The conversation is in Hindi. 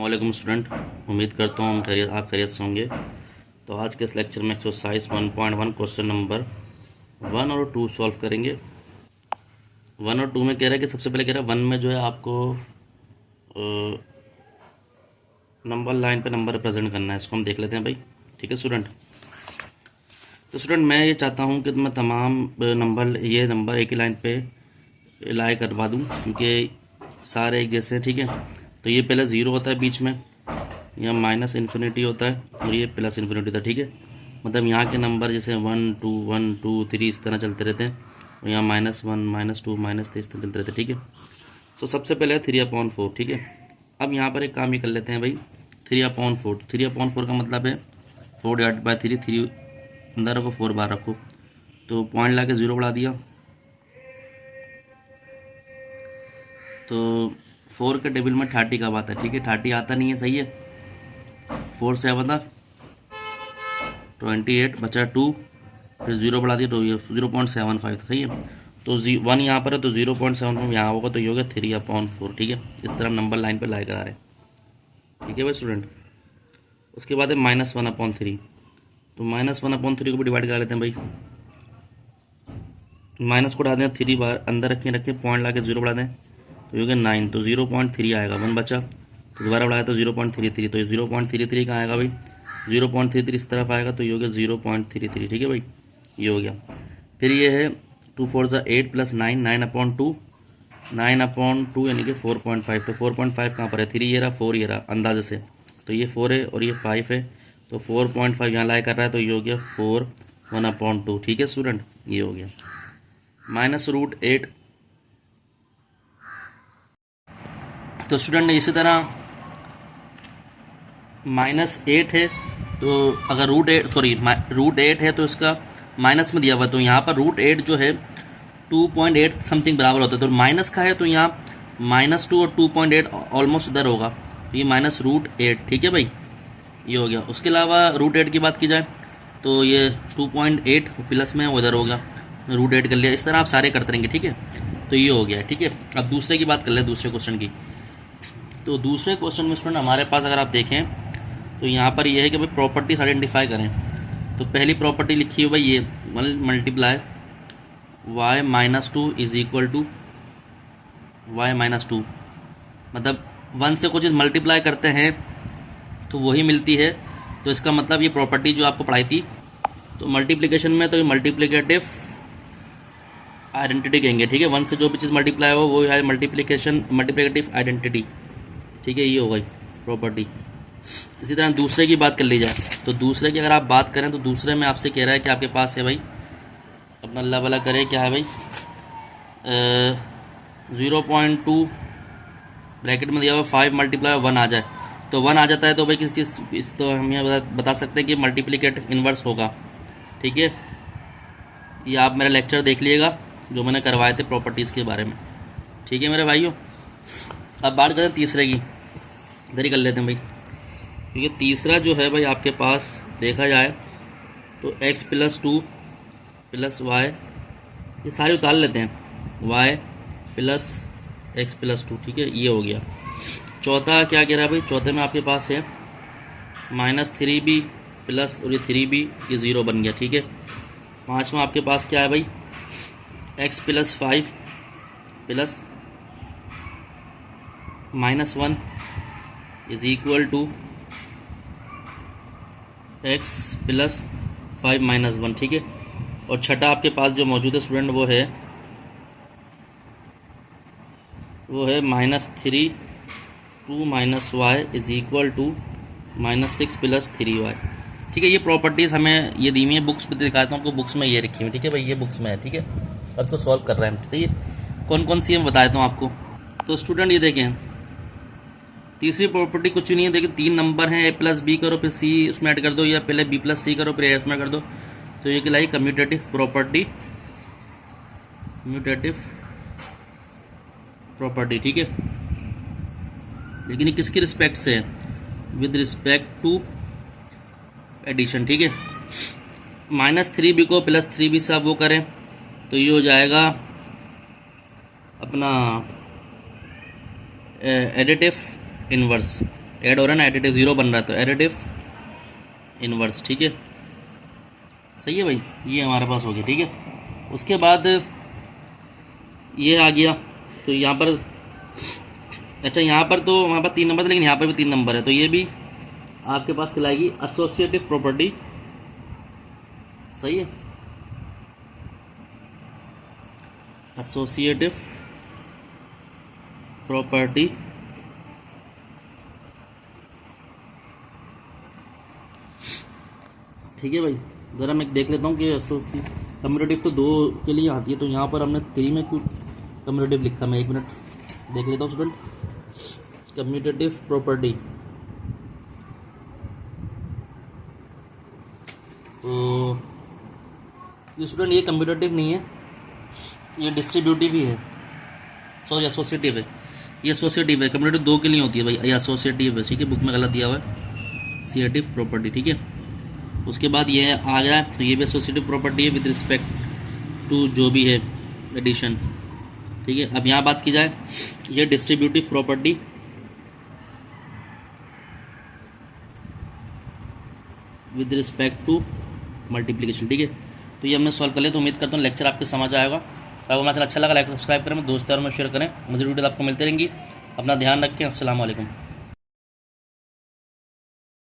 वालेकुम स्टूडेंट, उम्मीद करता हूँ आप खैरियत से होंगे। तो आज के इस लेक्चर में एक्सरसाइज 1.1 क्वेश्चन नंबर 1 और 2 सॉल्व करेंगे। 1 और 2 में कह रहा है कि सबसे पहले कह रहा है 1 में जो है आपको नंबर लाइन पे नंबर रिप्रेजेंट करना है। इसको हम देख लेते हैं भाई। ठीक है स्टूडेंट। तो स्टूडेंट मैं ये चाहता हूँ कि मैं तमाम ये नंबर एक ही लाइन पे लाई करवा दूँ, क्योंकि सारे एक जैसे हैं। ठीक है। तो ये पहले ज़ीरो होता है बीच में, यहाँ माइनस इन्फिनिटी होता है और ये प्लस इन्फिनिटी होता है। ठीक है। मतलब यहाँ के नंबर जैसे 1 2 1 2 3 इस तरह चलते रहते हैं और यहाँ -1 -2 -3 इस तरह चलते रहते हैं। ठीक है। तो सबसे पहले है 3/4। ठीक है। अब यहाँ पर एक काम ये कर लेते हैं भाई, 3/4। 3/4 का मतलब है 4/3। 3 अंदर रखो, 4 बाहर रखो, तो पॉइंट ला के 0 बढ़ा दिया। तो 4 के टेबल में 30 का बात है। ठीक है। 30 आता नहीं है, सही है। 4 से बता 28 बचा 2, फिर 0 बढ़ा दिया तो ये 0.75 सही है। तो 1 यहाँ पर है तो 0.75 यहाँ होगा, तो ये होगा 3/4। ठीक है। इस तरह नंबर लाइन पर लाई करा रहे हैं। ठीक है भाई स्टूडेंट। उसके बाद है -1/3। तो -1/3 को भी डिवाइड करा लेते हैं भाई। माइनस को उठा दें, 3 बार अंदर रखें पॉइंट ला के 0 बढ़ा दें तो ये हो गया 9। तो 0.3 आएगा, 1 बचा तो दोबारा बढ़ाया तो 0.33। तो ये 0.33 कहाँ आएगा भाई, 0.33 इस तरफ आएगा, तो ये हो गया 0.33। ठीक है भाई, ये हो गया। फिर ये है 2 4 ज़ा 8 + 9 9/2 9/2 यानी कि 4.5। तो 4.5 कहाँ पर है, 3 ये रहा, 4 ये रहा अंदाजे से, तो ये 4 है और ये 5 है, तो 4.5 यहाँ लाई कर रहा है, तो ये हो गया 4 1/2। ठीक है स्टूडेंट, ये हो गया। -√8। तो स्टूडेंट इसी तरह -8 है, तो अगर √8 है तो इसका माइनस में दिया हुआ है, तो यहाँ पर √8 जो है 2.8 समथिंग बराबर होता है। तो माइनस का है तो यहाँ -2 और 2.8 ऑलमोस्ट इधर होगा, तो ये -√8। ठीक है भाई, ये हो गया। उसके अलावा √8 की बात की जाए तो ये 2.8 प्लस में उधर होगा, √8 कर लिया। इस तरह आप सारे करते रहेंगे। ठीक है। तो ये हो गया। ठीक है। अब दूसरे की बात कर ले, दूसरे क्वेश्चन की। तो दूसरे क्वेश्चन में स्टूडेंट हमारे पास अगर आप देखें तो यहाँ पर यह है कि भाई प्रॉपर्टीज आइडेंटिफाई करें। तो पहली प्रॉपर्टी लिखी है भाई ये multiply y-2 is equal to y-2। मतलब 1 से कुछ चीज़ मल्टीप्लाई करते हैं तो वही मिलती है। तो इसका मतलब ये प्रॉपर्टी जो आपको पढ़ाई थी, तो मल्टीप्लिकेशन में तो ये मल्टीप्लिकेटिव आइडेंटिटी कहेंगे। ठीक है। 1 से जो भी चीज़ मल्टीप्लाई हो वो है मल्टीप्लिकेटिव आइडेंटिटी। ठीक है, ये हो गई प्रॉपर्टी। इसी तरह दूसरे की बात कर ली जाए तो दूसरे की अगर आप बात करें तो दूसरे में आपसे कह रहा है कि आपके पास है भाई, अपना अल्लाह भला करे, क्या है भाई 0.2 ब्रैकेट में दिया हुआ 5 × 1 आ जाए, तो 1 आ जाता है तो भाई किसी चीज़ इस तो हम ये बता सकते हैं कि मल्टीप्लिकेटिव इन्वर्स होगा। ठीक है। ये आप मेरा लेक्चर देख लीजिएगा जो मैंने करवाए थे प्रॉपर्टीज़ के बारे में। ठीक है मेरे भाइयों। अब बात करें तीसरे की, इधर ही कर लेते हैं भाई। क्योंकि तीसरा जो है भाई आपके पास देखा जाए तो x + 2 + y, ये सारे उतार लेते हैं, y + x + 2। ठीक है, ये हो गया। चौथा क्या कह रहा है भाई, चौथे में आपके पास है -3b प्लस और ये 3b, ये 0 बन गया। ठीक है। पाँचवा आपके पास क्या है भाई, x + 5 plus -1 is equal to x + 5 - 1। ठीक है। और छठा आपके पास जो मौजूद है स्टूडेंट वो है -3 2 - y is equal to -6 + 3y। ठीक है। ये प्रॉपर्टीज़ हमें ये दी हुई है, बुक्स पे दिखाता हूँ आपको, बुक्स में ये रखी हुई। ठीक है भाई, ये बुक्स में है। ठीक है। अब इसको सॉल्व कर रहे हैं हम। ठीक है। कौन कौन सी है मैं बता देता हूँ आपको। तो स्टूडेंट ये देखें, तीसरी प्रॉपर्टी कुछ नहीं है। देखिए 3 नंबर हैं, a + b करो फिर c उसमें ऐड कर दो, या पहले b + c करो फिर a उसमें कर दो, तो ये कहलाई कम्यूटेटिव प्रॉपर्टी। ठीक है। लेकिन ये किसके रिस्पेक्ट से है, विद रिस्पेक्ट टू एडिशन। ठीक है। -3b को +3b से आप वो करें तो ये हो जाएगा अपना एडिटिव इन्वर्स। ऐड हो रहा है ना, एडिटिव 0 बन रहा है, तो एडिटिव इनवर्स। ठीक है, सही है भाई, ये हमारे पास हो गया। ठीक है, उसके बाद ये आ गया, तो यहाँ पर अच्छा, यहाँ पर तो हमारे पास 3 नंबर थे, लेकिन यहाँ पर भी 3 नंबर है, तो ये भी आपके पास कहलाएगी एसोसिएटिव प्रॉपर्टी। सही है, एसोसिएटिव प्रॉपर्टी। ठीक है भाई, ज़रा मैं देख लेता हूँ कि कम्यूटेटिव तो 2 के लिए आती है, तो यहाँ पर हमने 3 में कुछ कम्यूटेटिव लिखा। मैं 1 मिनट देख लेता हूँ स्टूडेंट, कम्यूटेटिव प्रॉपर्टी। तो ये स्टूडेंट ये कम्यूटेटिव नहीं है, ये डिस्ट्रीब्यूटिव ही है, सॉरी एसोसिएटिव है, ये एसोसिएटिव है। कम्यूटेटिव 2 के लिए होती है भाई, ये एसोसिएटिव है। ठीक है, बुक में गलत दिया हुआ है, एसोसिएटिव प्रॉपर्टी। ठीक है, उसके बाद ये आ गया, तो ये भी एसोसिएटिव प्रॉपर्टी है विद रिस्पेक्ट टू जो भी है एडिशन। ठीक है, अब यहाँ बात की जाए, ये distributive property with respect to multiplication. ठीक है, तो ये हमने सॉल्व कर लिया। तो उम्मीद करता हूँ लेक्चर आपके समझ आएगा। अगर हमारा अच्छा लगा, लाइक सब्सक्राइब करें, दोस्तों और में शेयर करें। मुझे वीडियो आपको मिलती रहेंगी। अपना ध्यान रखें। अस्सलाम वालेकुम।